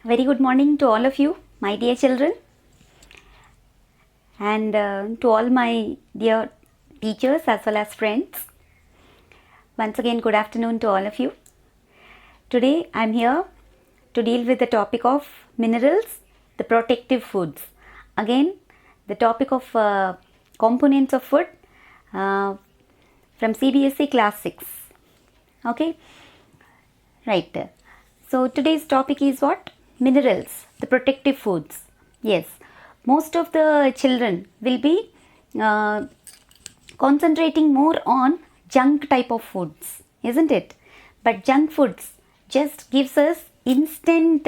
Very good morning to all of you, my dear children, and to all my dear teachers as well as friends. Once again, good afternoon to all of you. Today, I am here to deal with the topic of minerals, the protective foods. Again, the topic of components of food from CBSE class 6. Okay, right. So, today's topic is what? Minerals, the protective foods. Yes, most of the children will be concentrating more on junk type of foods, isn't it? But junk foods just gives us instant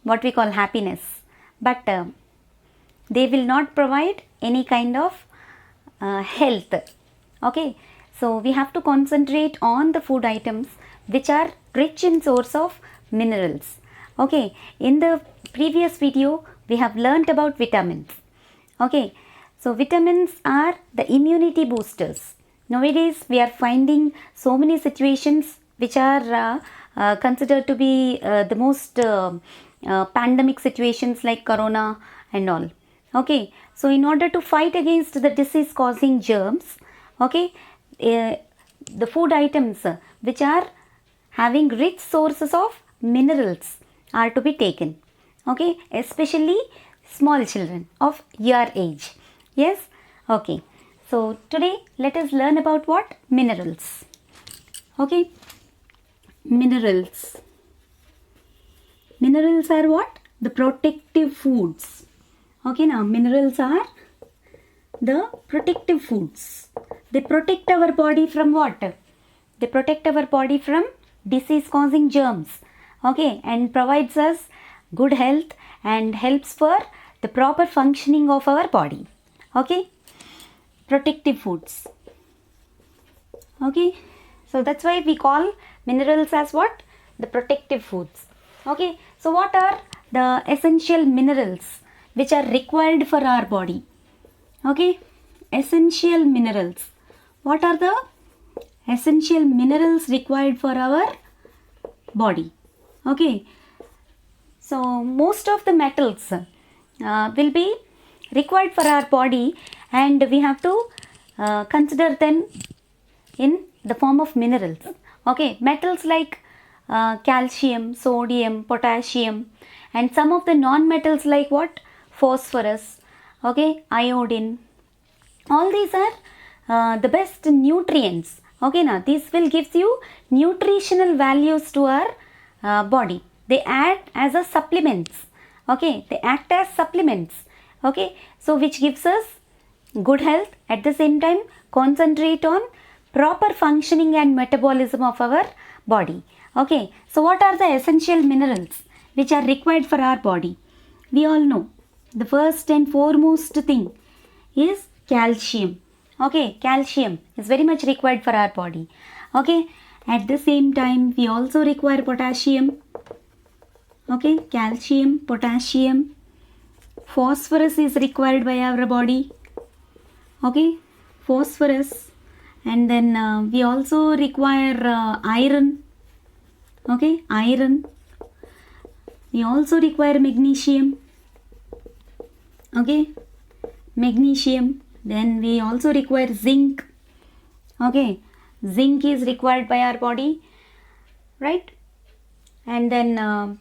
what we call happiness, but they will not provide any kind of health. Okay, so we have to concentrate on the food items which are rich in source of minerals. Okay, in the previous video we have learnt about vitamins. Okay, so vitamins are the immunity boosters. Nowadays we are finding so many situations which are considered to be the most pandemic situations like corona and all. Okay, so in order to fight against the disease causing germs, okay, the food items which are having rich sources of minerals are to be taken. Okay, especially small children of your age. Yes, okay. So today let us learn about what? Minerals. Okay, minerals. Minerals are what? The protective foods. Okay, now minerals are the protective foods. They protect our body from what? They protect our body from disease causing germs. Okay, and provides us good health and helps for the proper functioning of our body. Okay, protective foods. Okay, so that's why we call minerals as what? The protective foods. Okay, so what are the essential minerals which are required for our body? Okay, essential minerals. What are the essential minerals required for our body? Okay, so most of the metals will be required for our body, and we have to consider them in the form of minerals. Okay, metals like calcium, sodium, potassium, and some of the non-metals like what? Phosphorus, okay, iodine. All these are the best nutrients. Okay, now this will gives you nutritional values to our body. They act as a supplements. Okay, they act as supplements. Okay, so which gives us good health, at the same time concentrate on proper functioning and metabolism of our body. Okay, so what are the essential minerals which are required for our body? We all know the first and foremost thing is calcium. Okay, calcium is very much required for our body. Okay, at the same time we also require potassium. Okay, calcium, potassium, phosphorus is required by our body. Okay, phosphorus, and then we also require iron. Okay, iron. We also require magnesium. Okay, magnesium. Then we also require zinc. Okay, zinc is required by our body, right? And then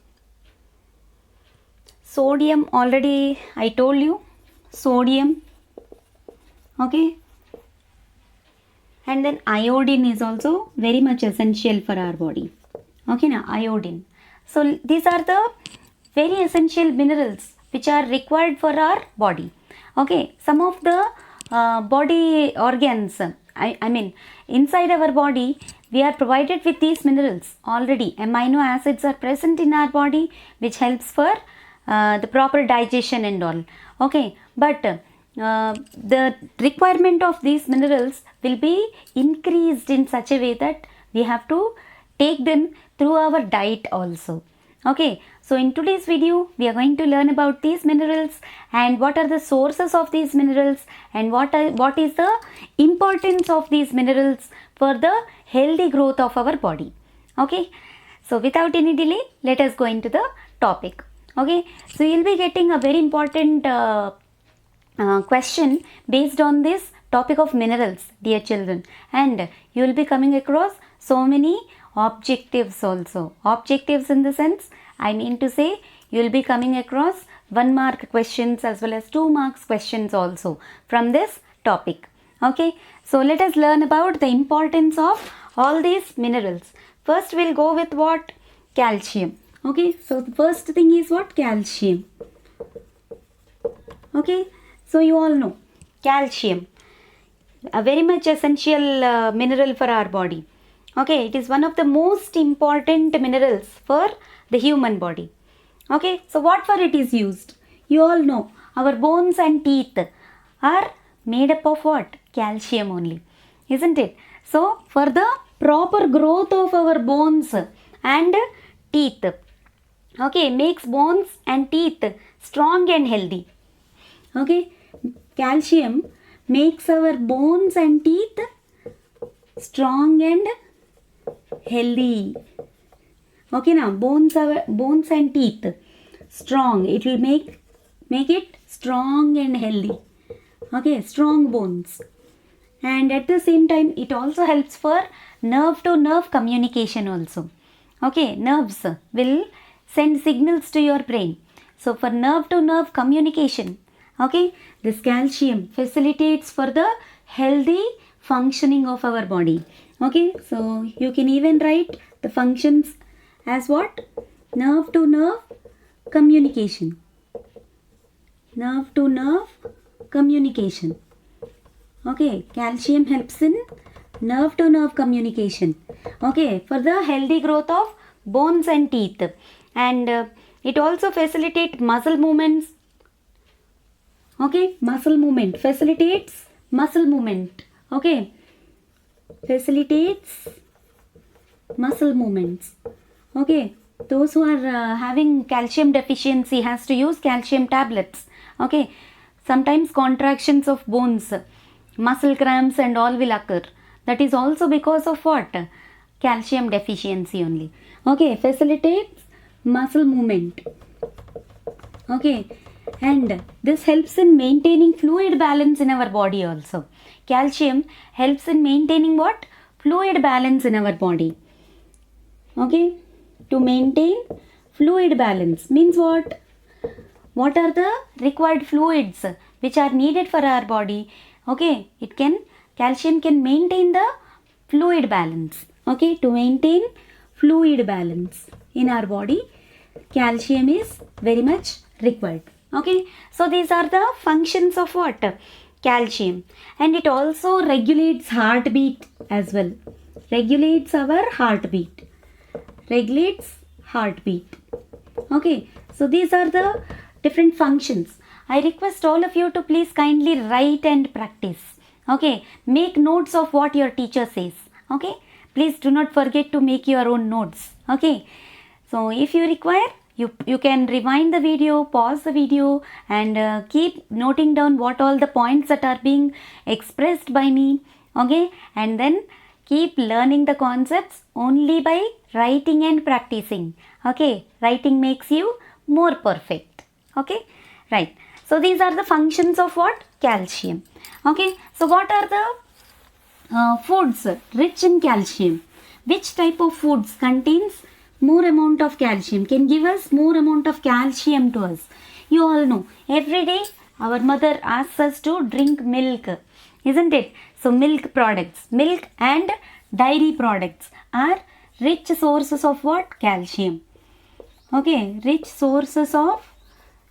sodium, already I told you, sodium. Okay, and then iodine is also very much essential for our body. Okay, now iodine. So these are the very essential minerals which are required for our body. Okay, some of the body organs, I mean inside our body, we are provided with these minerals already. Amino acids are present in our body which helps for the proper digestion and all. Okay, but the requirement of these minerals will be increased in such a way that we have to take them through our diet also. Okay, so in today's video we are going to learn about these minerals and what are the sources of these minerals and what is the importance of these minerals for the healthy growth of our body. Okay, so without any delay, let us go into the topic. Okay, so you'll be getting a very important question based on this topic of minerals, dear children, and you will be coming across so many objectives also. Objectives in the sense, I mean to say, you will be coming across 1 mark questions as well as 2 marks questions also from this topic. Okay, so let us learn about the importance of all these minerals. First we'll go with what? Calcium. Okay, so the first thing is what? Calcium. Okay, so you all know calcium, a very much essential mineral for our body. Okay, it is one of the most important minerals for the human body. Okay, so what for it is used? You all know our bones and teeth are made up of what? Calcium only, isn't it? So for the proper growth of our bones and teeth, okay, makes bones and teeth strong and healthy. Okay, calcium makes our bones and teeth strong and healthy. Okay, now bones and teeth strong. It will make it strong and healthy. Okay, strong bones. And at the same time, it also helps for nerve to nerve communication also. Okay, nerves will send signals to your brain. So for nerve to nerve communication, okay, this calcium facilitates for the healthy functioning of our body. Okay, so you can even write the functions as what? Nerve to nerve communication. Nerve to nerve communication. Okay, calcium helps in nerve to nerve communication. Okay, for the healthy growth of bones and teeth. And it also facilitates muscle movements. Okay, muscle movement, facilitates muscle movement. Okay, facilitates muscle movements. Okay, those who are having calcium deficiency has to use calcium tablets. Okay, sometimes contractions of bones, muscle cramps and all will occur. That is also because of what? Calcium deficiency only. Okay, facilitates muscle movement. Okay, and this helps in maintaining fluid balance in our body also. Calcium helps in maintaining what? Fluid balance in our body. Okay, to maintain fluid balance means what? What are the required fluids which are needed for our body? Okay, calcium can maintain the fluid balance. Okay, to maintain fluid balance in our body, calcium is very much required. Okay, so these are the functions of what? Calcium. And it also regulates heartbeat as well. Regulates our heartbeat. Regulates heartbeat. Okay, so these are the different functions. I request all of you to please kindly write and practice. Okay, make notes of what your teacher says. Okay, please do not forget to make your own notes. Okay, so if you require, you can rewind the video, pause the video, and keep noting down what all the points that are being expressed by me. Okay, and then keep learning the concepts only by writing and practicing. Okay, writing makes you more perfect. Okay, right. So these are the functions of what? Calcium. Okay, so what are the foods rich in calcium? Which type of foods contains more amount of calcium, can give us more amount of calcium to us? You all know, every day our mother asks us to drink milk, isn't it? So milk products, milk and dairy products are rich sources of what? Calcium. Okay, rich sources of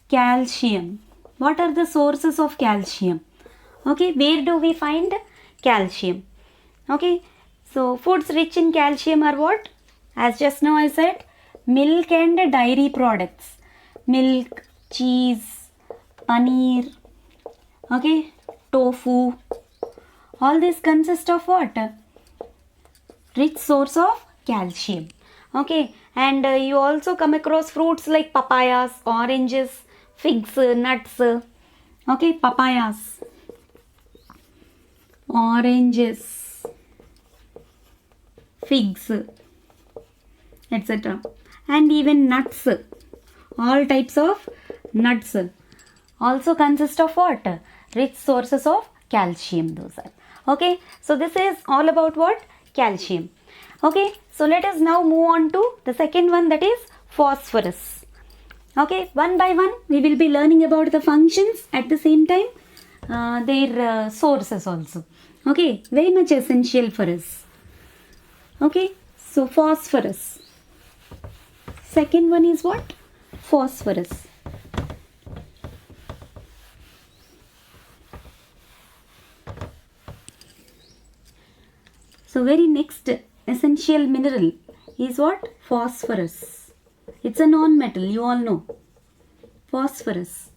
calcium. What are the sources of calcium? Okay, where do we find calcium? Okay, so foods rich in calcium are what? As just now I said, milk and dairy products. Milk, cheese, paneer, okay, tofu. All this consist of what? Rich source of calcium. Okay, and you also come across fruits like papayas, oranges, figs, nuts. Okay, papayas, oranges, figs, etc. And even nuts. All types of nuts also consist of what? Rich sources of calcium, those are. Okay, so this is all about what? Calcium. Okay, so let us now move on to the second one, that is phosphorus. Okay, one by one we will be learning about the functions, at the same time their sources also. Okay, very much essential for us. Okay, so phosphorus. Second one is what? Phosphorus. So very next essential mineral is what? Phosphorus. It's a non-metal, you all know. Phosphorus.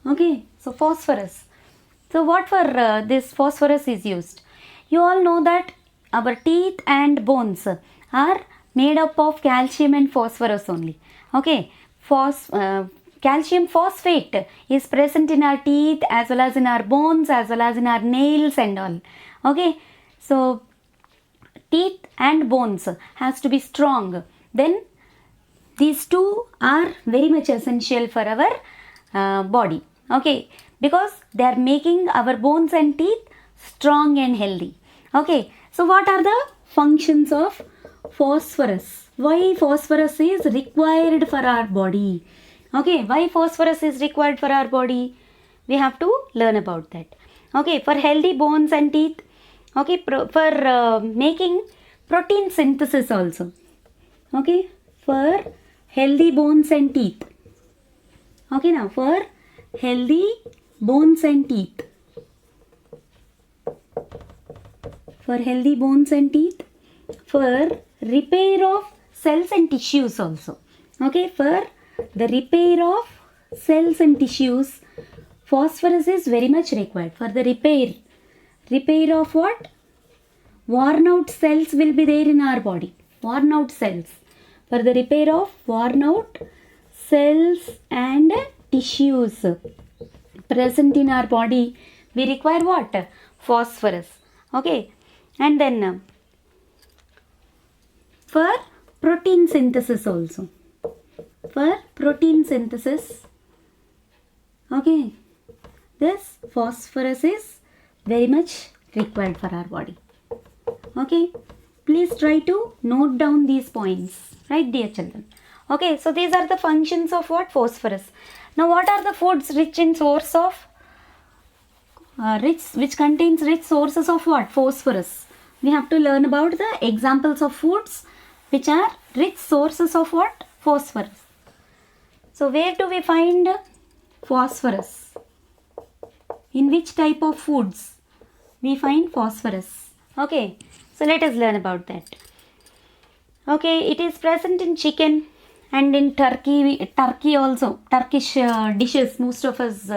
Okay, so phosphorus. So what for this phosphorus is used? You all know that our teeth and bones are made up of calcium and phosphorus only. Okay, calcium phosphate is present in our teeth as well as in our bones as well as in our nails and all. Okay, so teeth and bones has to be strong. Then these two are very much essential for our body. Okay, because they are making our bones and teeth strong and healthy. Okay, so what are the functions of phosphorus? Why phosphorus is required for our body? Okay, why phosphorus is required for our body? We have to learn about that. Okay, for healthy bones and teeth. Okay, for making protein synthesis also. Okay, for healthy bones and teeth. Okay, now for healthy bones and teeth. For healthy bones and teeth. For repair of cells and tissues also. Okay, for the repair of cells and tissues, phosphorus is very much required. For the repair of what? Worn out cells will be there in our body. Worn out cells. For the repair of worn out cells and tissues present in our body, we require what? Phosphorus. Okay, and then for protein synthesis also. For protein synthesis, okay, this phosphorus is very much required for our body. Okay, please try to note down these points, right, dear children? Okay, so these are the functions of what? Phosphorus. Now what are the foods rich in source of which contains rich sources of what? Phosphorus. We have to learn about the examples of foods which are rich sources of what? Phosphorus. So where do we find phosphorus? In which type of foods we find phosphorus? Okay, so let us learn about that. Okay, it is present in chicken and in turkey also. Turkish dishes most of us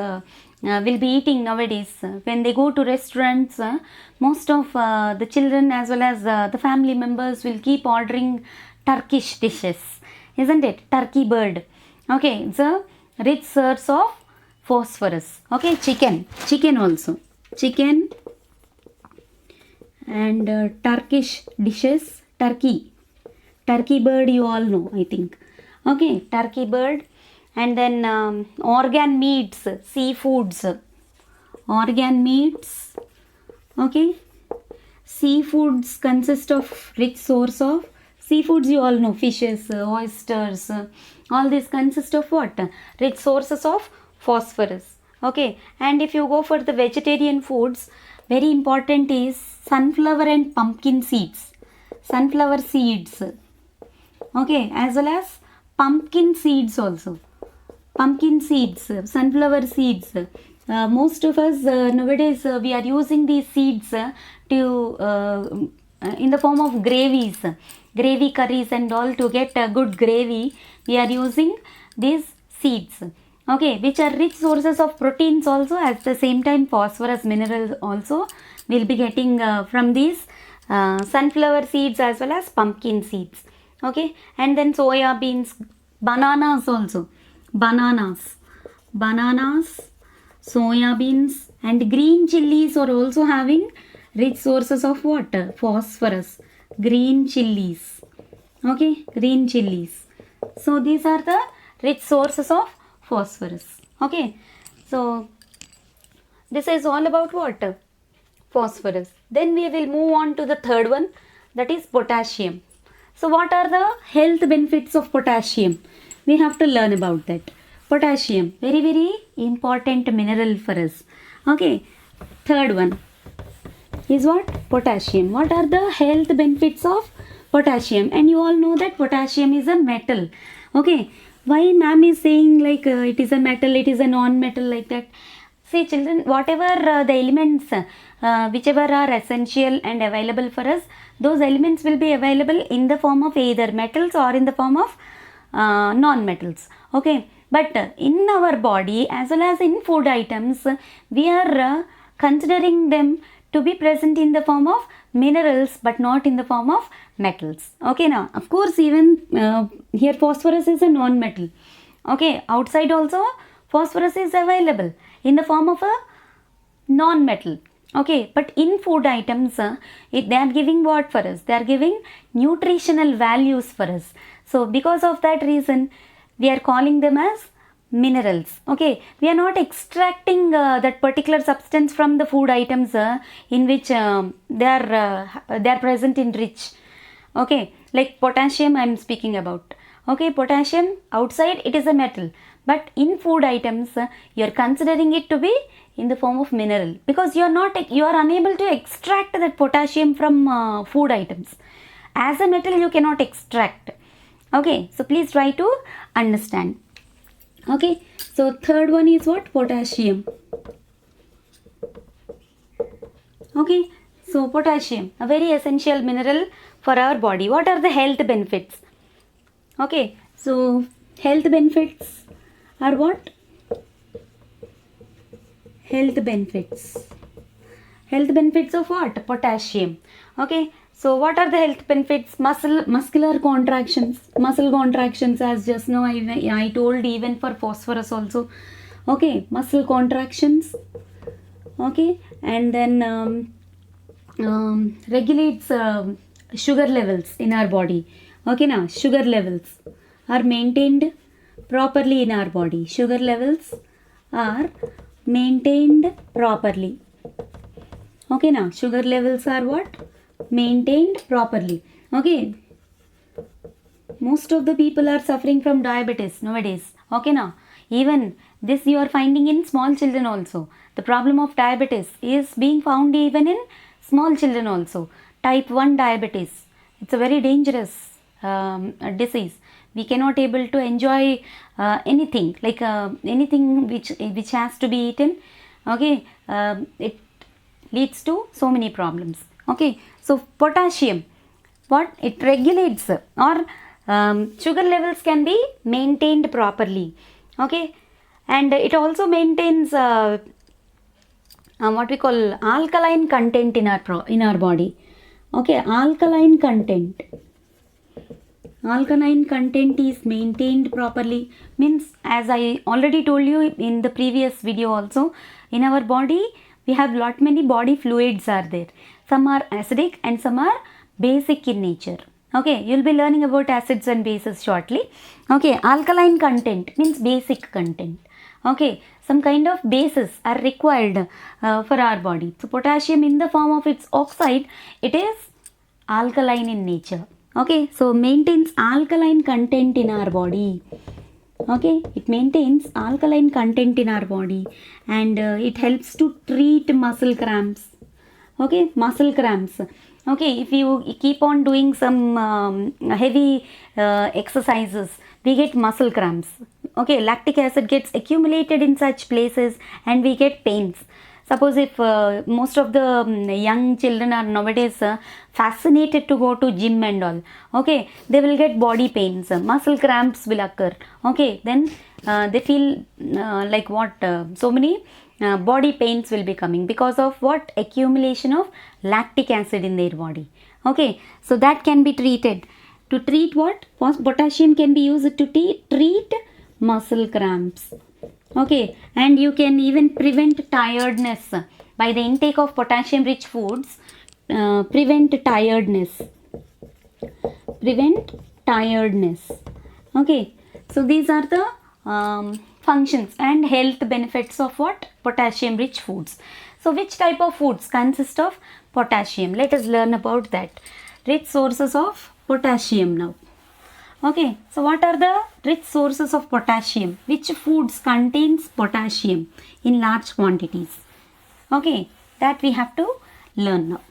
will be eating nowadays. When they go to restaurants, most of the children as well as the family members will keep ordering Turkish dishes, isn't it? Turkey bird. Okay, it's a rich source of phosphorus. Okay, chicken also. Chicken and Turkish dishes, turkey bird, you all know, I think. Okay, turkey bird, and then organ meats, seafoods, organ meats. Okay, seafoods consist of rich source of seafoods, you all know, fishes, oysters, all these consist of what? Rich sources of phosphorus. Okay, and if you go for the vegetarian foods, very important is sunflower and pumpkin seeds. Sunflower seeds. Okay, as well as pumpkin seeds also. Pumpkin seeds, sunflower seeds. Most of us nowadays we are using these seeds to in the form of gravies, gravy curries and all. To get a good gravy, we are using these seeds. Okay, which are rich sources of proteins also. At the same time, phosphorus minerals also will be getting from these sunflower seeds as well as pumpkin seeds. Okay, and then soya beans, bananas also. Bananas, soya beans, and green chilies are also having rich sources of water, phosphorus. Green chilies. Okay, green chilies. So these are the rich sources of phosphorus. Okay, so this is all about what? Phosphorus. Then we will move on to the third one, that is potassium. So what are the health benefits of potassium? We have to learn about that. Potassium, very very important mineral for us. Okay, third one is what? Potassium. What are the health benefits of potassium? And you all know that potassium is a metal. Okay, why ma'am is saying like it is a metal, it is a non-metal like that? See children, whatever the elements whichever are essential and available for us, those elements will be available in the form of either metals or in the form of non-metals. Okay, but in our body as well as in food items, we are considering them to be present in the form of minerals but not in the form of metals. Okay, now of course even here phosphorus is a non-metal. Okay, outside also phosphorus is available in the form of a non-metal. Okay, but in food items they are giving what for us? They are giving nutritional values for us. So because of that reason we are calling them as minerals. Okay, we are not extracting that particular substance from the food items in which they are present in rich. Okay, like potassium I am speaking about. Okay, potassium outside it is a metal, but in food items you are considering it to be in the form of mineral because you are unable to extract that potassium from food items. As a metal you cannot extract. Okay, so please try to understand. Okay, so third one is what? Potassium. Okay, so potassium, a very essential mineral for our body. What are the health benefits? Okay, so health benefits are what? Health benefits. Health benefits of what? Potassium. Okay, so what are the health benefits? Muscular contractions. Muscle contractions, as just now I told, even for phosphorus also. Okay, muscle contractions. Okay, and then regulates sugar levels in our body. Okay, now sugar levels are maintained properly in our body. Sugar levels are maintained properly. Okay, now sugar levels are what? Maintained properly. Okay, most of the people are suffering from diabetes nowadays. Okay, now even this you are finding in small children also. The problem of diabetes is being found even in small children also. Type 1 diabetes, it's a very dangerous disease. We cannot able to enjoy anything like anything which has to be eaten. Okay, it leads to so many problems. Okay, so potassium, what it regulates or sugar levels can be maintained properly. Okay, and it also maintains what we call alkaline content in our body. Okay, alkaline content is maintained properly, means as I already told you in the previous video also, in our body we have lot many body fluids are there. Some are acidic and some are basic in nature. Okay, you'll be learning about acids and bases shortly. Okay, alkaline content means basic content. Okay, some kind of bases are required for our body. So potassium in the form of its oxide, it is alkaline in nature. Okay, so maintains alkaline content in our body. Okay, it maintains alkaline content in our body, and it helps to treat muscle cramps. Okay, muscle cramps. Okay, if you keep on doing some heavy exercises, we get muscle cramps. Okay, lactic acid gets accumulated in such places and we get pains. Suppose if most of the young children are nowadays fascinated to go to gym and all, okay, they will get body pains, muscle cramps will occur. Okay, then they feel like what so many body pains will be coming because of what? Accumulation of lactic acid in their body. Okay, so that can be treated. To treat what? Potassium can be used to treat muscle cramps. Okay, and you can even prevent tiredness by the intake of potassium rich foods. Prevent tiredness. Okay, So these are the functions and health benefits of what? Potassium rich foods. So which type of foods consist of potassium? Let us learn about that. Rich sources of potassium now. Okay, so what are the rich sources of potassium? Which foods contains potassium in large quantities? Okay, that we have to learn now.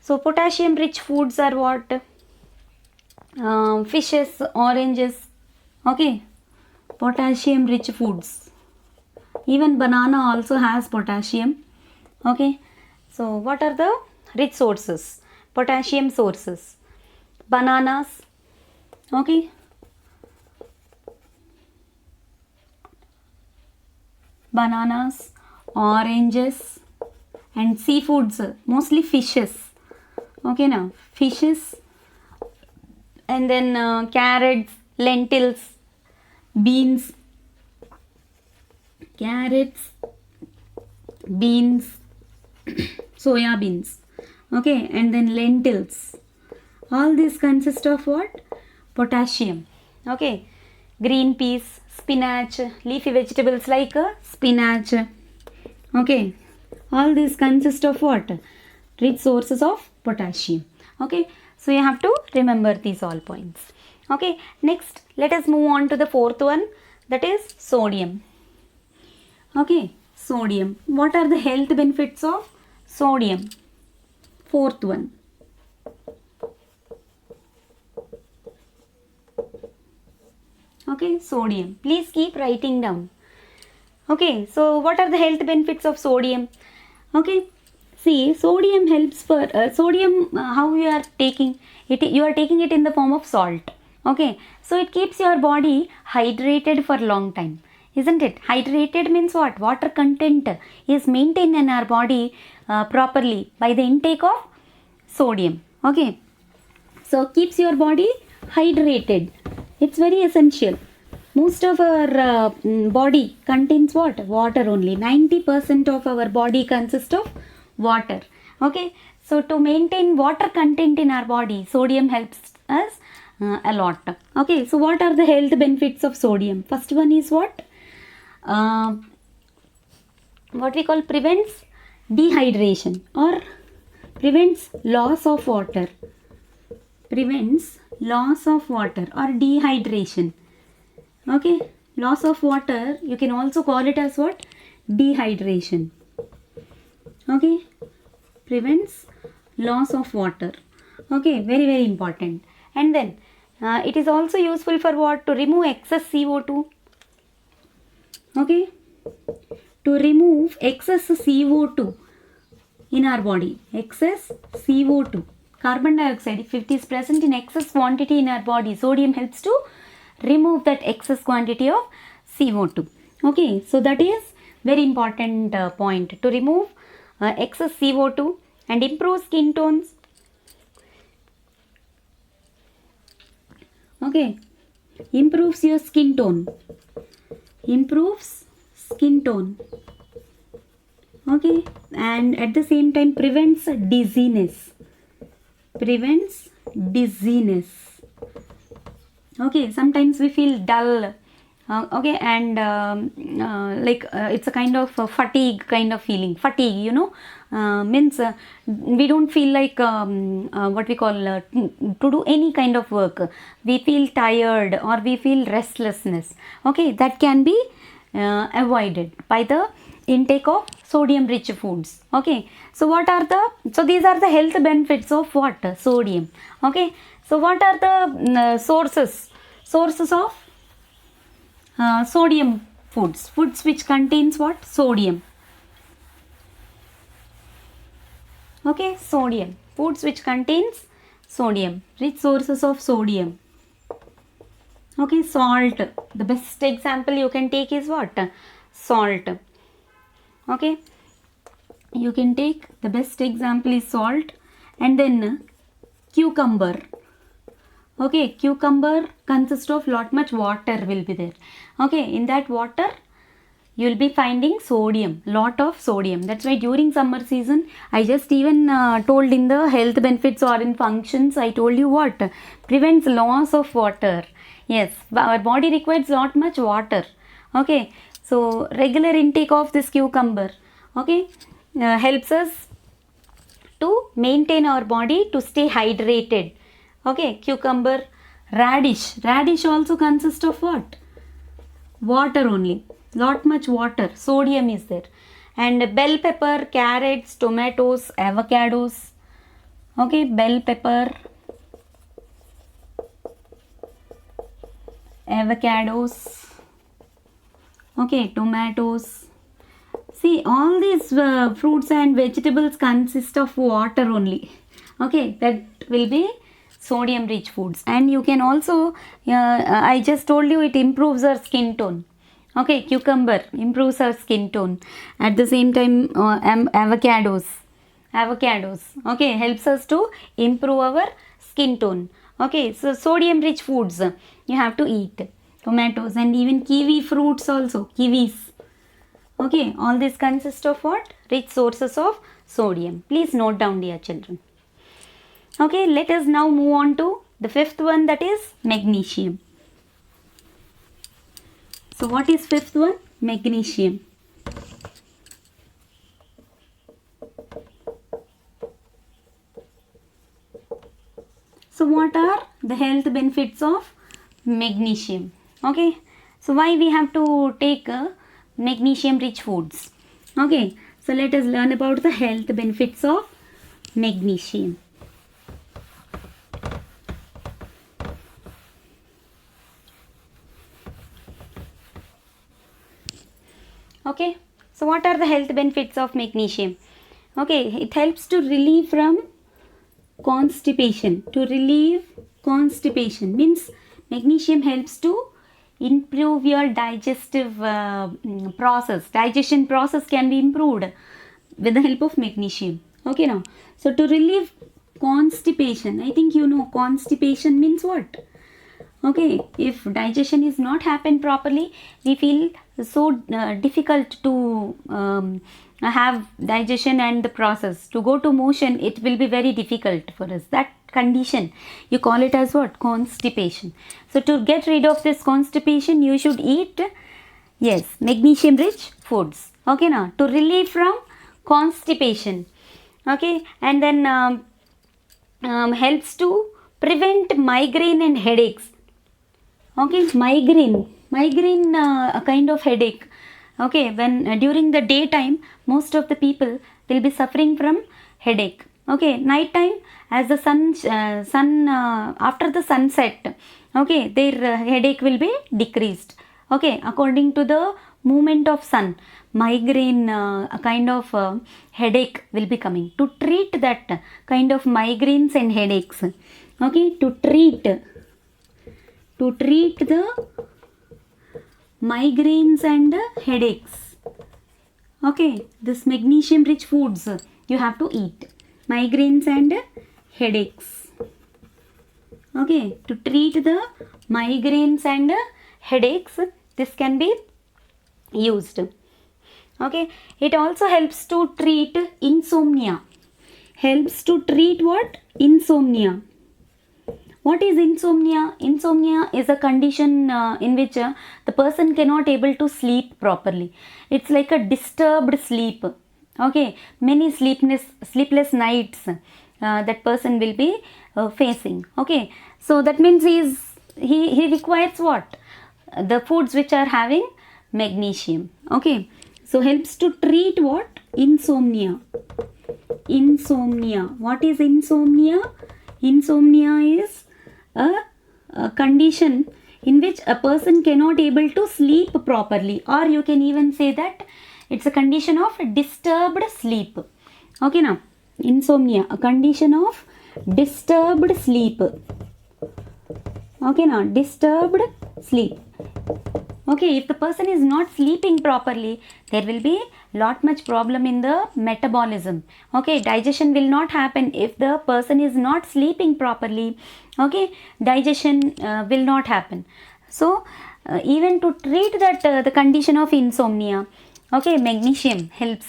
So potassium rich foods are what? Fishes, oranges. Okay, potassium rich foods. Even banana also has potassium. Okay, so what are the rich sources? Potassium sources. Bananas. Okay, bananas, oranges, and seafoods, mostly fishes. Okay, now fishes, and then carrots, lentils, beans, carrots, beans, soya beans. Okay, and then lentils. All these consist of what? Potassium. Okay, green peas, spinach, leafy vegetables like spinach. Okay, all these consist of what? Rich sources of potassium. Okay, so you have to remember these all points. Okay, next let us move on to the fourth one, that is sodium. Okay, sodium. What are the health benefits of sodium? Fourth one. Okay, sodium. Please keep writing down. Okay, so what are the health benefits of sodium? Okay, see, sodium helps for how you are taking it, you are taking it in the form of salt. Okay, so it keeps your body hydrated for long time, isn't it? Hydrated means what? Water content is maintained in our body properly by the intake of sodium. Okay, so keeps your body hydrated. It's very essential. Most of our body contains what? Water only. 90% of our body consists of water. Okay, so to maintain water content in our body, sodium helps us a lot. Okay, so what are the health benefits of sodium? First one is what? What we call prevents dehydration or prevents loss of water. Prevents loss of water or dehydration. Okay, loss of water, you can also call it as what? Dehydration. Okay, prevents loss of water. Okay, very very important. And then it is also useful for what? To remove excess CO2. Okay, to remove excess CO2 in our body. Excess CO2. Carbon dioxide, if it is present in excess quantity in our body, sodium helps to remove that excess quantity of CO2. Okay, so that is very important point, to remove excess CO2 and improve skin tones. Okay, improves your skin tone. Improves skin tone. Okay, and at the same time prevents dizziness. Prevents dizziness. Okay, sometimes we feel dull. Okay, and it's a kind of fatigue kind of feeling. Fatigue, you know, means we don't feel like what we call to do any kind of work. We feel tired or we feel restlessness. Okay, that can be avoided by the intake of sodium rich foods. Okay, so what are the, so these are the health benefits of what? Sodium. Okay, so what are the sources of sodium foods? Foods which contains what? Sodium. Okay, sodium. Foods which contains sodium. Rich sources of sodium. Okay, salt. The best example you can take is what? Salt. Okay, you can take, the best example is salt. And then cucumber. Okay, cucumber consists of lot much water will be there. Okay, in that water you will be finding sodium, lot of sodium. That's why during summer season, I just even told in the health benefits or in functions, I told you what? Prevents loss of water. Yes, our body requires not much water. Okay, so regular intake of this cucumber, okay, helps us to maintain our body to stay hydrated. Okay, cucumber, radish also consists of what? Water only, not much water, sodium is there. And bell pepper, carrots, tomatoes, avocados. Okay, bell pepper, avocados, okay, tomatoes. See, all these fruits and vegetables consist of water only. Okay, that will be sodium rich foods. And you can also, I just told you, it improves our skin tone. Okay, cucumber improves our skin tone. At the same time, avocados, okay, helps us to improve our skin tone. Okay, so sodium rich foods you have to eat. Tomatoes and even kiwi fruits also, kiwis. Okay, all this consists of what? Rich sources of sodium. Please note down, dear children. Okay, let us now move on to the fifth one, that is magnesium. So what is fifth one? Magnesium. So what are the health benefits of magnesium? Okay, so why we have to take magnesium rich foods? Okay, so let us learn about the health benefits of magnesium. Okay, so what are the health benefits of magnesium? Okay, it helps to relieve from constipation. To relieve constipation means magnesium helps to improve your digestive process. Digestion process can be improved with the help of magnesium. Okay, now, so to relieve constipation, I think you know constipation means what? Okay, if digestion is not happen properly, we feel so difficult to have digestion and the process to go to motion. It will be very difficult for us. That condition, you call it as what? Constipation. So to get rid of this constipation, you should eat, yes, magnesium rich foods. Okay, now to relieve from constipation. Okay, and then helps to prevent migraine and headaches. Okay, migraine a kind of headache. Okay, when during the daytime, most of the people will be suffering from headache. Okay, night time, as the sun after the sunset, okay, their headache will be decreased. Okay, according to the movement of sun, migraine a kind of headache will be coming. To treat that kind of migraines and headaches, okay, to treat the migraines and headaches, okay, this magnesium rich foods you have to eat. Migraines and headaches, okay, to treat the migraines and headaches, this can be used. Okay, it also helps to treat insomnia. Helps to treat what? Insomnia. What is insomnia? Insomnia is a condition in which the person cannot able to sleep properly. It's like a disturbed sleep. Okay, many sleepless nights that person will be facing. Okay, so that means he requires what? The foods which are having magnesium. Okay, so helps to treat what? Insomnia. Insomnia. What is insomnia? Insomnia is a condition in which a person cannot able to sleep properly, or you can even say that it's a condition of disturbed sleep. Okay, now insomnia, a condition of disturbed sleep. Okay, now disturbed sleep. Okay, if the person is not sleeping properly, there will be lot much problem in the metabolism. Okay, digestion will not happen if the person is not sleeping properly. Okay, digestion will not happen. So even to treat that the condition of insomnia, okay, magnesium helps.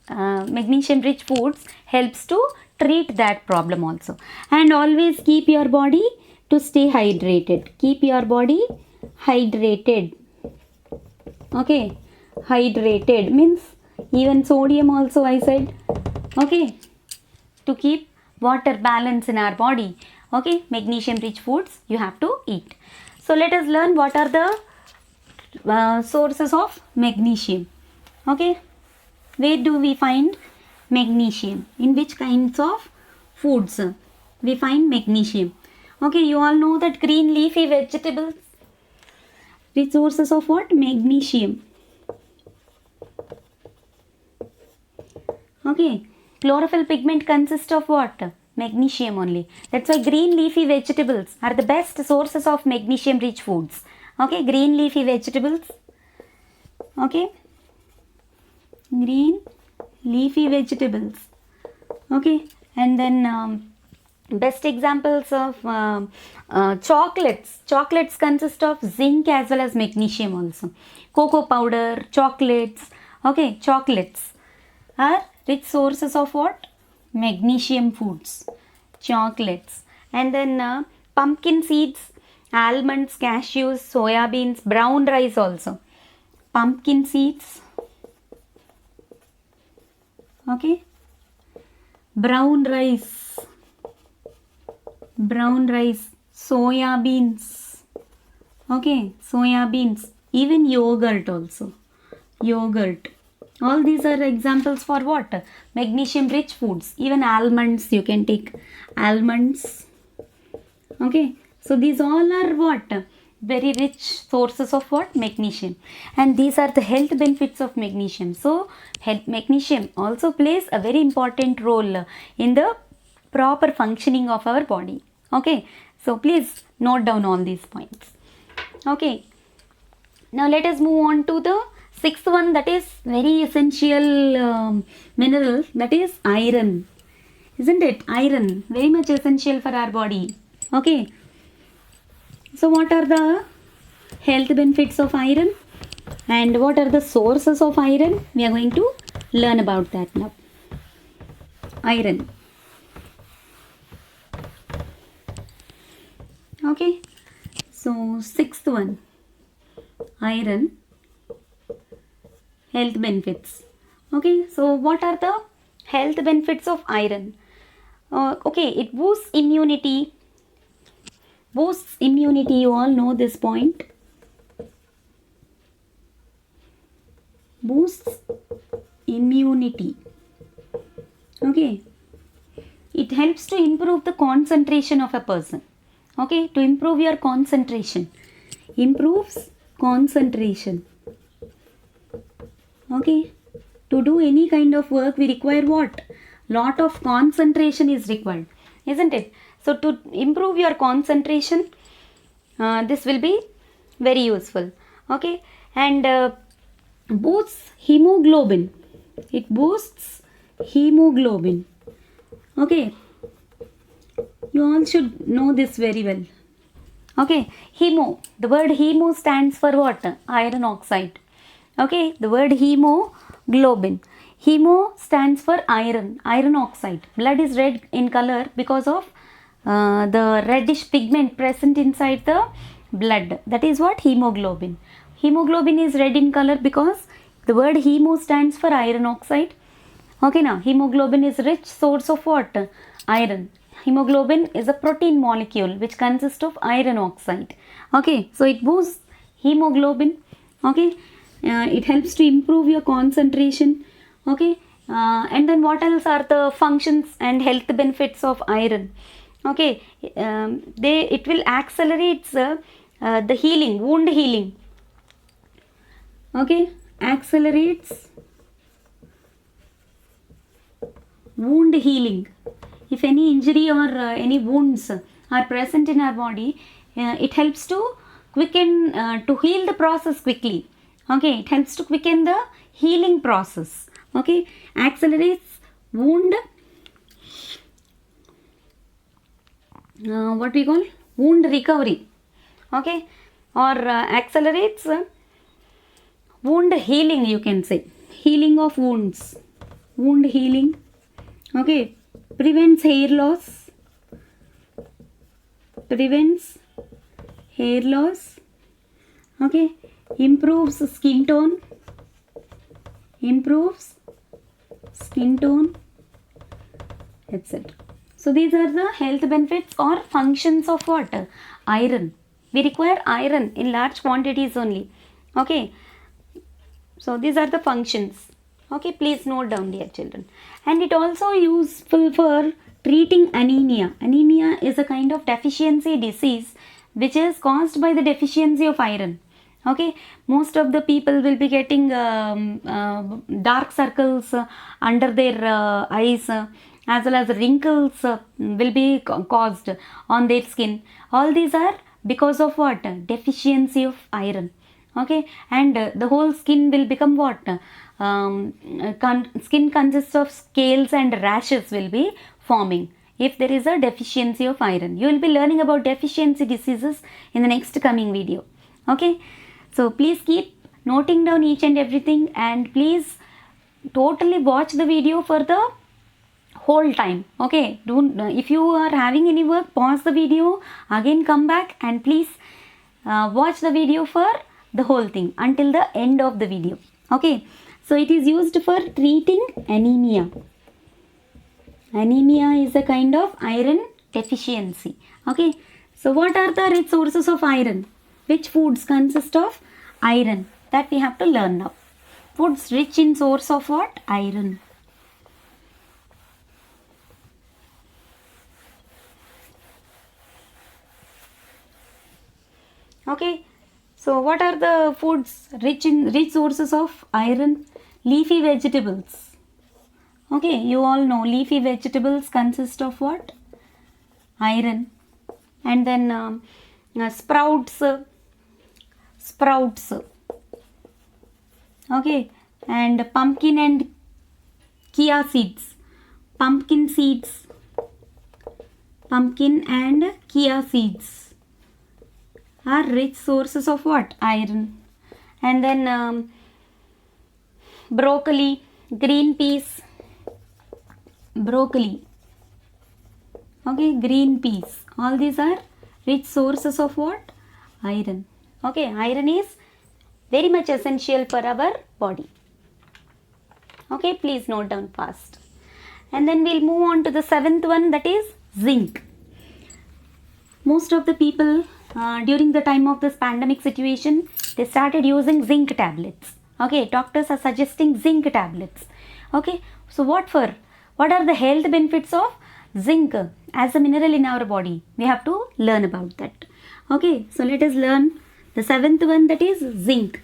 Magnesium rich foods helps to treat that problem also. And always keep your body to stay hydrated. Keep your body hydrated. Okay, hydrated means even sodium also I said. Okay, to keep water balance in our body. Okay, magnesium rich foods you have to eat. So let us learn what are the sources of magnesium. Okay, where do we find magnesium? In which kinds of foods we find magnesium? Okay, you all know that green leafy vegetables, rich sources of what? Magnesium. Okay, chlorophyll pigment consists of what? Magnesium only. That's why green leafy vegetables are the best sources of magnesium rich foods. Okay, green leafy vegetables. Okay, green leafy vegetables. Okay, and then best examples of chocolates. Chocolates consist of zinc as well as magnesium also. Cocoa powder, chocolates. Okay, chocolates are rich sources of what? Magnesium foods. Chocolates. And then pumpkin seeds, almonds, cashews, soya beans, brown rice also. Pumpkin seeds. Okay. Brown rice, soya beans. Okay, soya beans. Even yogurt also. Yogurt. All these are examples for what? Magnesium rich foods. Even almonds you can take. Almonds. Okay. So these all are what? Very rich sources of what? Magnesium. And these are the health benefits of magnesium. So magnesium also plays a very important role in the proper functioning of our body. Okay. So please note down all these points. Okay. Now let us move on to the sixth one, that is very essential mineral, that is iron. Isn't it? Iron, very much essential for our body. Okay. So what are the health benefits of iron and what are the sources of iron? We are going to learn about that now. Iron. Okay. So sixth one, iron. Health benefits. Okay, so what are the health benefits of iron? Okay, it boosts immunity. Boosts immunity, you all know this point. Boosts immunity. Okay, it helps to improve the concentration of a person. Okay, to improve your concentration. Improves concentration. Okay, to do any kind of work we require what? Lot of concentration is required, isn't it? So to improve your concentration, this will be very useful. Okay, and boosts hemoglobin. It boosts hemoglobin. Okay, you all should know this very well. Okay, hemo. The word hemo stands for what? Iron oxide. Okay, the word hemoglobin. Hemo stands for iron oxide. Blood is red in color because of the reddish pigment present inside the blood. That is what? Hemoglobin. Hemoglobin is red in color because the word hemo stands for iron oxide. Okay, now hemoglobin is rich source of what? Iron. Hemoglobin is a protein molecule which consists of iron oxide. Okay, so it boosts hemoglobin. Okay. It helps to improve your concentration. Okay, and then what else are the functions and health benefits of iron? Okay, it will accelerate the healing, wound healing. Okay, accelerates wound healing. If any injury or any wounds are present in our body, it helps to quicken, to heal the process quickly. Okay, it helps to quicken the healing process. Okay, accelerates wound, what we call wound recovery. Okay, or accelerates wound healing, you can say. Healing of wounds. Wound healing. Okay, prevents hair loss. prevents hair loss, okay, improves skin tone, etc. So these are the health benefits or functions of what? Iron. We require iron in large quantities only. Okay. So these are the functions. Okay, please note down, dear children. And it also useful for treating anemia. Anemia is a kind of deficiency disease which is caused by the deficiency of iron. Okay, most of the people will be getting dark circles under their eyes, as well as wrinkles will be caused on their skin. All these are because of what? Deficiency of iron. Okay, and the whole skin will become what? Skin consists of scales and rashes will be forming if there is a deficiency of iron. You will be learning about deficiency diseases in the next coming video. Okay, so please keep noting down each and everything, and please totally watch the video for the whole time. Okay, don't, if you are having any work, pause the video, again come back, and please watch the video for the whole thing until the end of the video. Okay, so it is used for treating anemia. Anemia is a kind of iron deficiency. Okay, so what are the rich sources of iron? Which foods consist of iron? That we have to learn now. Foods rich in source of what? Iron. Okay, so what are the foods rich sources of iron? Leafy vegetables. Okay, you all know leafy vegetables consist of what? Iron. And then sprouts. Okay, and pumpkin and chia seeds. Pumpkin and chia seeds are rich sources of what? Iron. And then broccoli, green peas, okay, green peas, all these are rich sources of what? Iron. Okay, iron is very much essential for our body. Okay, please note down fast. And then we'll move on to the seventh one, that is zinc. Most of the people during the time of this pandemic situation, they started using zinc tablets. Okay, doctors are suggesting zinc tablets. Okay, so what for? What are the health benefits of zinc as a mineral in our body? We have to learn about that. Okay, so let us learn the seventh one, that is zinc.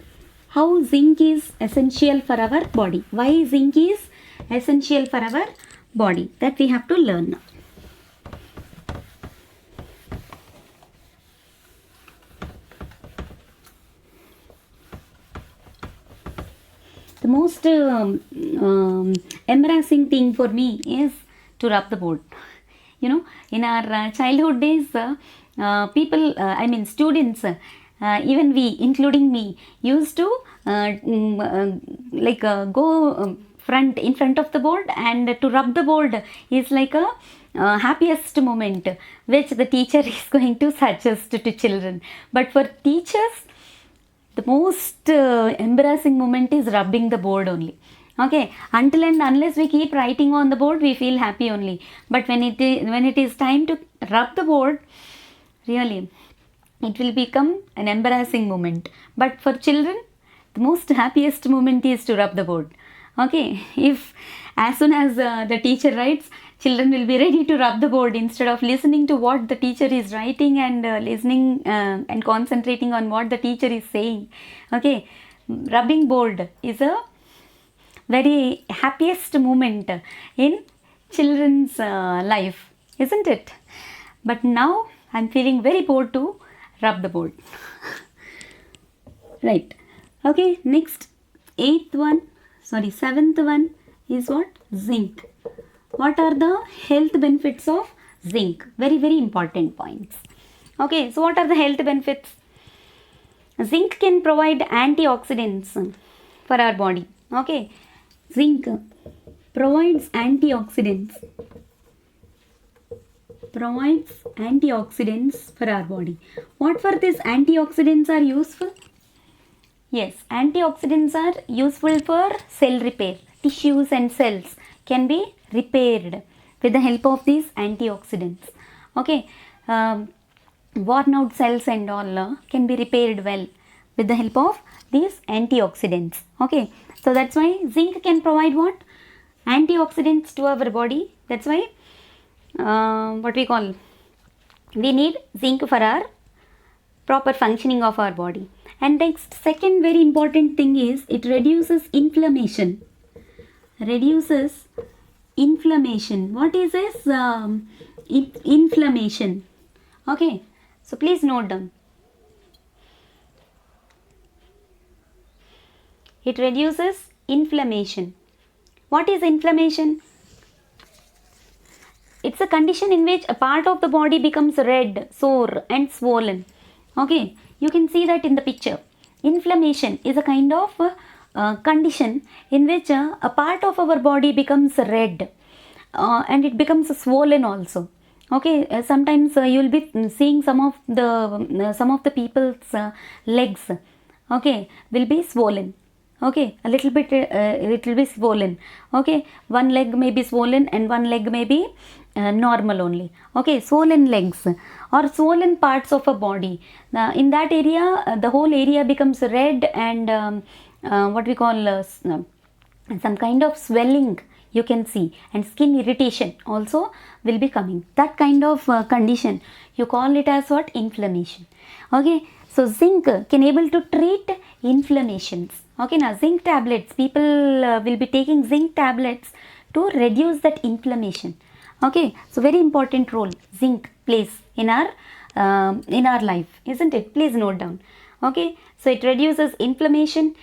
How zinc is essential for our body? Why zinc is essential for our body? That we have to learn now. The most embarrassing thing for me is to rub the board. You know, in our childhood days, students, even we, including me, used to go in front of the board, and to rub the board is like a happiest moment which the teacher is going to suggest to children. But for teachers, the most embarrassing moment is rubbing the board only. Okay, until and unless we keep writing on the board, we feel happy only. But when it is time to rub the board, really, it will become an embarrassing moment. But for children, the most happiest moment is to rub the board. Okay, if as soon as the teacher writes, children will be ready to rub the board instead of listening to what the teacher is writing and listening and concentrating on what the teacher is saying. Okay, rubbing board is a very happiest moment in children's life, isn't it? But now I'm feeling very bored to rub the board. Right. Okay, next seventh one is what? Zinc. What are the health benefits of zinc? Very, very important points. Okay, so what are the health benefits? Zinc can provide antioxidants for our body. Okay, zinc provides antioxidants. provides antioxidants for our body. What for these antioxidants are useful? Yes, antioxidants are useful for cell repair. Tissues and cells can be repaired with the help of these antioxidants. Okay, worn out cells and all can be repaired well with the help of these antioxidants. Okay, so that's why zinc can provide what? Antioxidants to our body. That's why what we call, we need zinc for our proper functioning of our body. And next, second very important thing is it reduces inflammation. Reduces inflammation. What is this inflammation? Okay, so please note down. It reduces inflammation. What is inflammation? It's a condition in which a part of the body becomes red, sore and swollen. Okay, you can see that in the picture. Inflammation is a kind of condition in which a part of our body becomes red and it becomes swollen also. Okay, sometimes you will be seeing some of the people's legs, okay, will be swollen. Okay, a little bit, it will be swollen. Okay, one leg may be swollen and one leg may be normal only. Okay, swollen legs or swollen parts of a body. In that area, the whole area becomes red and what we call some kind of swelling you can see, and skin irritation also will be coming. That kind of condition, you call it as what? Inflammation. Okay, so zinc can able to treat inflammations. Okay, now zinc tablets, people will be taking zinc tablets to reduce that inflammation. Okay, so very important role zinc plays in our life, isn't it? Please note down. Okay, so it reduces inflammation,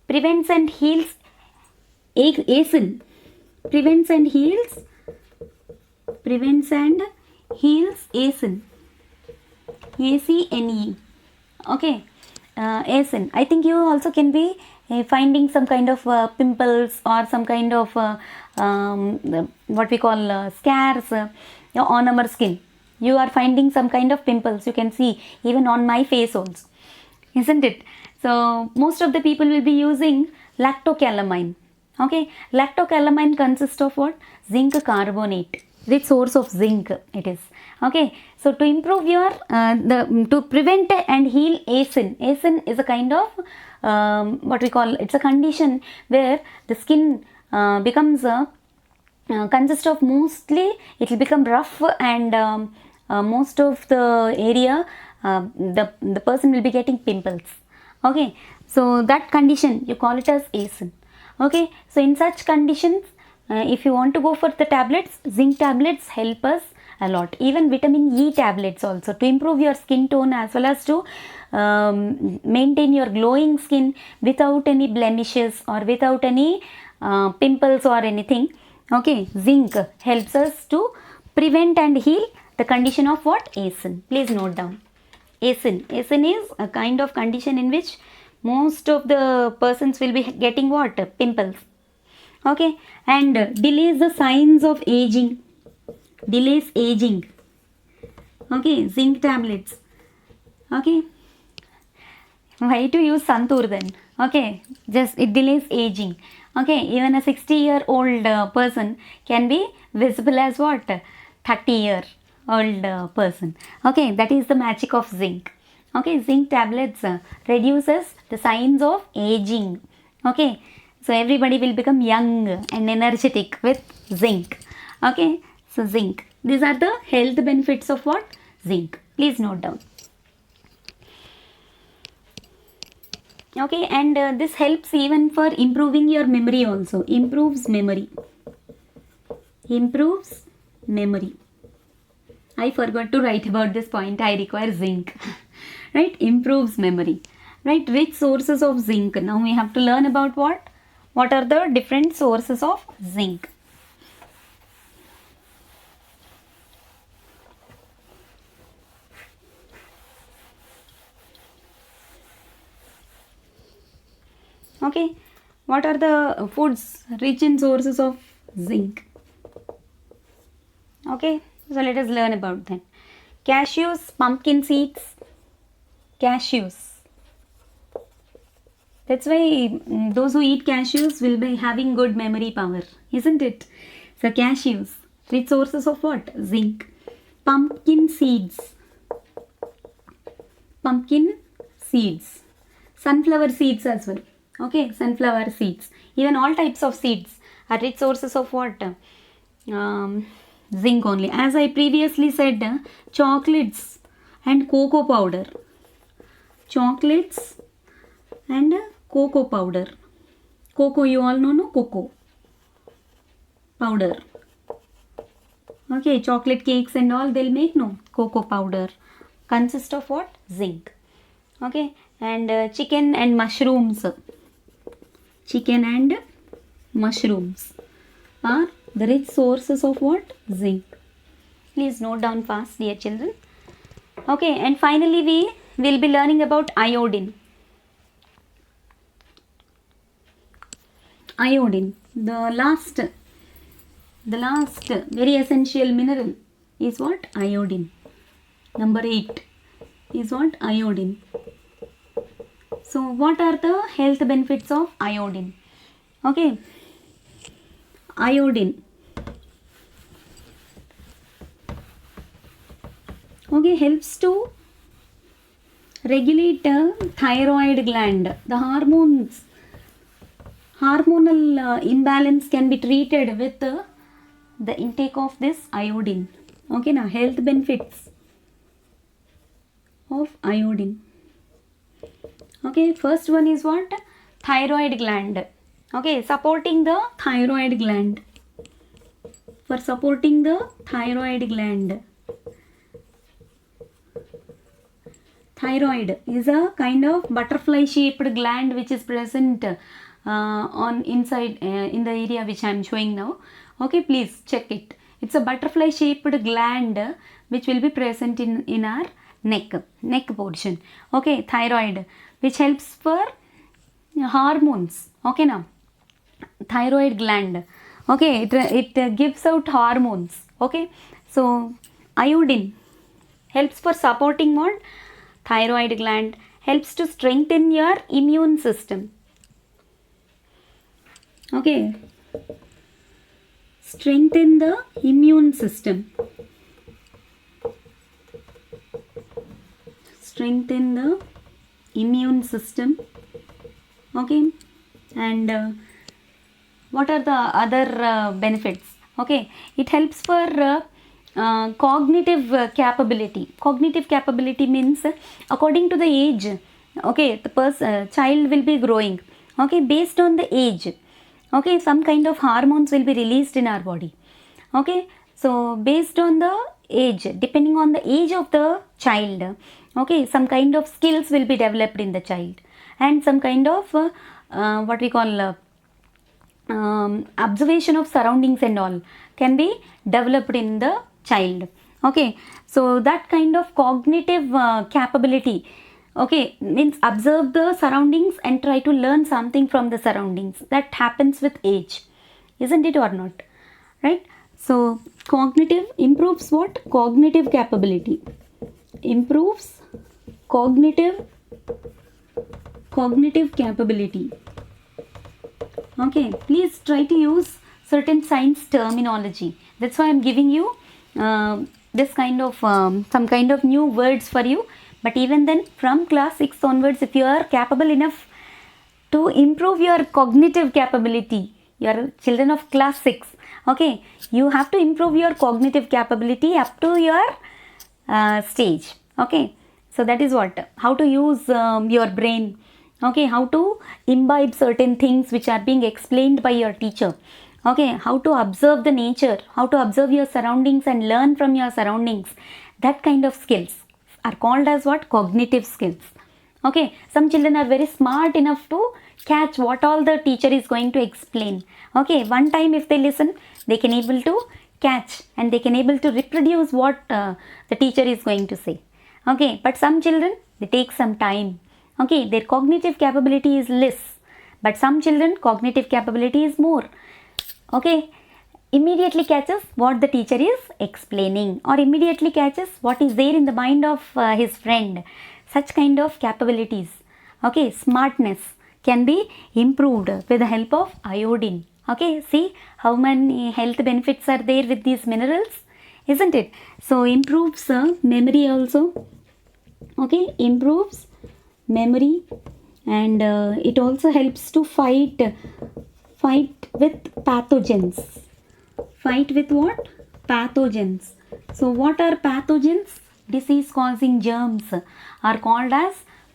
prevents and heals ACE, prevents and heals ACE, ACNE. Okay, ACE. I think you also can be finding some kind of pimples or some kind of what we call scars on our skin. You are finding some kind of pimples, you can see even on my face also, isn't it? So most of the people will be using lactocalamine. Okay, lactocalamine consists of what? Zinc carbonate, rich source of zinc it is. Okay, so to improve your to prevent and heal ACE is a kind of what we call, it's a condition where the skin becomes consists of, mostly it will become rough and most of the area the person will be getting pimples. Okay, so that condition you call it as ACE. Okay, so in such conditions if you want to go for the tablets, zinc tablets help us a lot. Even vitamin E tablets also, to improve your skin tone as well as to maintain your glowing skin without any blemishes or without any pimples or anything. Okay, zinc helps us to prevent and heal the condition of what? ACE. Please note down. ACE is a kind of condition in which most of the persons will be getting what? Pimples. Okay, and delays the signs of aging. Delays aging. Okay, zinc tablets. Okay, why to use Santur then? Okay, just it delays aging. Okay, even a 60-year-old person can be visible as what? 30-year-old person. Okay, that is the magic of zinc. Okay, zinc tablets reduces the signs of aging. Okay, so everybody will become young and energetic with zinc. Okay, so zinc. These are the health benefits of what? Zinc. Please note down. Okay, and this helps even for improving your memory also. Improves memory. Improves memory. I forgot to write about this point. I require zinc. Right? Improves memory. Right? Rich sources of zinc. Now we have to learn about what? What are the different sources of zinc? Okay, what are the foods rich in sources of zinc? Okay, So let us learn about that. Cashews, pumpkin seeds, cashews. That's why those who eat cashews will be having good memory power, isn't it? So cashews, rich sources of what? Zinc. Pumpkin seeds. Pumpkin seeds. Sunflower seeds as well. Okay, sunflower seeds. Even all types of seeds are rich sources of what? Zinc only. As I previously said, chocolates and cocoa powder. Chocolates and cocoa powder. Cocoa, you all know, no? Cocoa powder. Okay, chocolate cakes and all they'll make, no? Cocoa powder. Consist of what? Zinc. Okay, and chicken and mushrooms. Chicken and mushrooms are the rich sources of what? Zinc. Please note down fast, dear children. Okay, and finally we will be learning about iodine. Iodine, the last very essential mineral is what? Iodine. Number 8 is what? Iodine. So what are the health benefits of iodine? Okay, iodine. Okay, helps to regulate thyroid gland. The hormonal imbalance can be treated with the intake of this iodine. Okay, now health benefits of iodine. Okay, first one is what? Thyroid gland. Okay, supporting the thyroid gland. For supporting the thyroid gland. Thyroid is a kind of butterfly shaped gland which is present on inside in the area which I am showing now. Okay, please check it. It's a butterfly shaped gland which will be present in our neck portion. Okay, thyroid, which helps for hormones. Okay, now thyroid gland. Okay, it gives out hormones. Okay, so iodine helps for supporting what? Thyroid gland, helps to strengthen your immune system. Okay, strengthen the immune system. Strengthen the immune system. Okay, and what are the other benefits? Okay, it helps for cognitive capability. Cognitive capability means according to the age. Okay, the child will be growing. Okay, based on the age. Okay, some kind of hormones will be released in our body. Okay, so based on the age, depending on the age of the child, okay, some kind of skills will be developed in the child, and some kind of what we call observation of surroundings and all can be developed in the child. Okay, so that kind of cognitive capability, okay, means observe the surroundings and try to learn something from the surroundings. That happens with age, isn't it or not? Right? So cognitive improves what? Cognitive capability. Improves cognitive capability. Okay, please try to use certain science terminology. That's why I'm giving you this kind of some kind of new words for you. But even then, from class 6 onwards, if you are capable enough to improve your cognitive capability, your children of class 6, okay, you have to improve your cognitive capability up to your stage. Okay, so that is what, how to use your brain. Okay, how to imbibe certain things which are being explained by your teacher. Okay, how to observe the nature, how to observe your surroundings and learn from your surroundings. That kind of skills are called as what? Cognitive skills. Okay, some children are very smart enough to catch what all the teacher is going to explain. Okay, one time if they listen, they can able to catch and they can able to reproduce what the teacher is going to say. Okay, but some children, they take some time. Okay, their cognitive capability is less, but some children cognitive capability is more. Okay, immediately catches what the teacher is explaining, or immediately catches what is there in the mind of his friend. Such kind of capabilities, okay, smartness can be improved with the help of iodine. Okay, see how many health benefits are there with these minerals, isn't it? So improves memory also, okay, improves memory, and it also helps to fight with pathogens. Fight with what? Pathogens. So what are pathogens? Disease causing germs are called as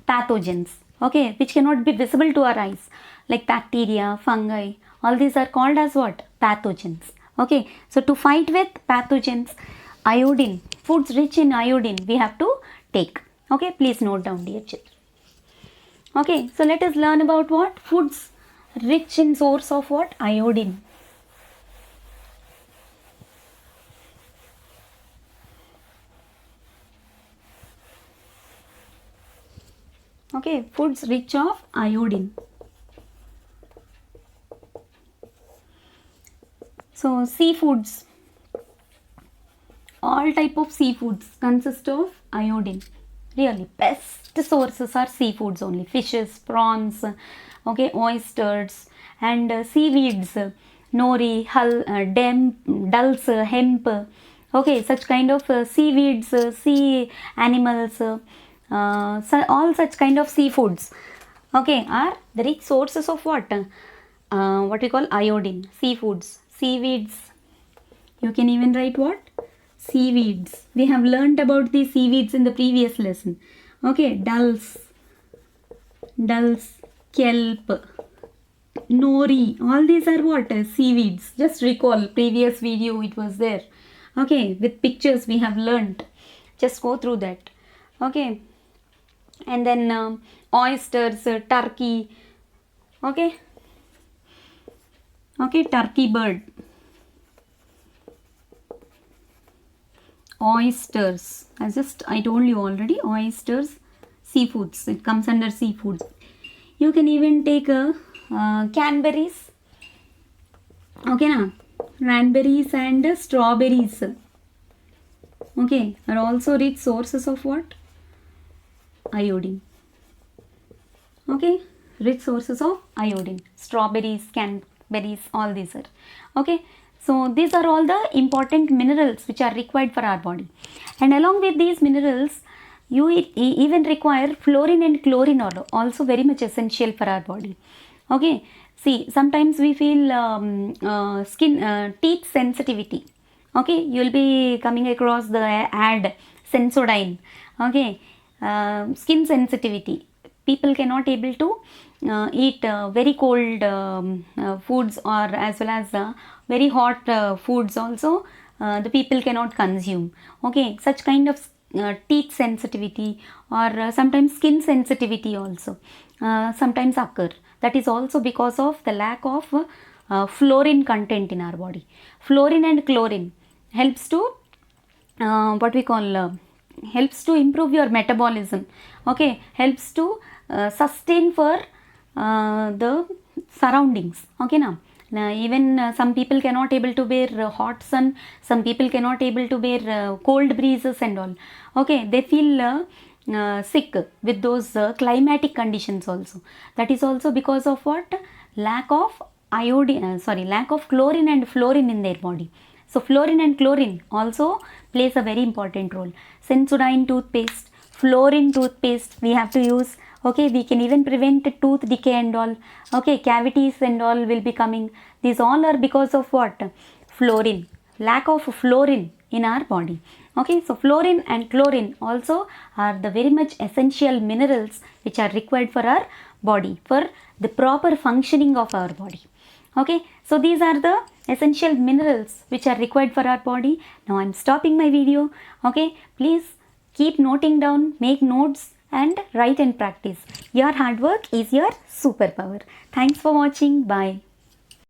pathogens, okay, which cannot be visible to our eyes, like bacteria, fungi, all these are called as what? Pathogens. Okay, so to fight with pathogens, iodine, foods rich in iodine we have to take. Okay, please note down, dear children. Okay, so let us learn about what? Foods rich in source of what? Iodine. Okay, foods rich of iodine. So seafoods, all type of seafoods consist of iodine. Really best sources are seafoods only, fishes, prawns, okay, oysters, and seaweeds, nori, dulse, hemp, okay, such kind of seaweeds, sea animals, all such kind of seafoods, okay, are the rich sources of what we call iodine. Seafoods, seaweeds, you can even write what? Seaweeds. We have learnt about the seaweeds in the previous lesson. Okay, dulse, kelp, nori, all these are what? Seaweeds. Just recall, previous video it was there. Okay, with pictures we have learnt. Just go through that. Okay, and then oysters, turkey, okay, turkey bird, oysters, I told you already, oysters, seafoods, it comes under seafoods. You can even take cranberries, okay na, cranberries and strawberries, okay, are also rich sources of what? Iodine. Okay, rich sources of iodine. Strawberries, cranberries, all these are. Okay, so these are all the important minerals which are required for our body. And along with these minerals, you even require fluorine and chlorine are also very much essential for our body. Okay, see, sometimes we feel teeth sensitivity. Okay, you will be coming across the ad Sensodyne. Okay, skin sensitivity. People cannot able to eat very cold foods, or as well as very hot foods also the people cannot consume. Okay, such kind of teeth sensitivity, or sometimes skin sensitivity also sometimes occur. That is also because of the lack of fluorine content in our body. Fluorine and chlorine helps to what we call helps to improve your metabolism. Okay, helps to sustain for the surroundings. Okay, now even some people cannot able to bear hot sun, some people cannot able to bear cold breezes and all. Okay, they feel sick with those climatic conditions also. That is also because of what? Lack of iodine, lack of chlorine and fluorine in their body. So fluorine and chlorine also plays a very important role. Sensodyne toothpaste, fluorine toothpaste we have to use. Okay, we can even prevent tooth decay and all. Okay, cavities and all will be coming. These all are because of what? Fluorine. Lack of fluorine in our body. Okay, so fluorine and chlorine also are the very much essential minerals which are required for our body, for the proper functioning of our body. Okay, so these are the essential minerals which are required for our body. Now I am stopping my video. Okay, please keep noting down, make notes and write and practice. Your hard work is your superpower. Thanks for watching. Bye.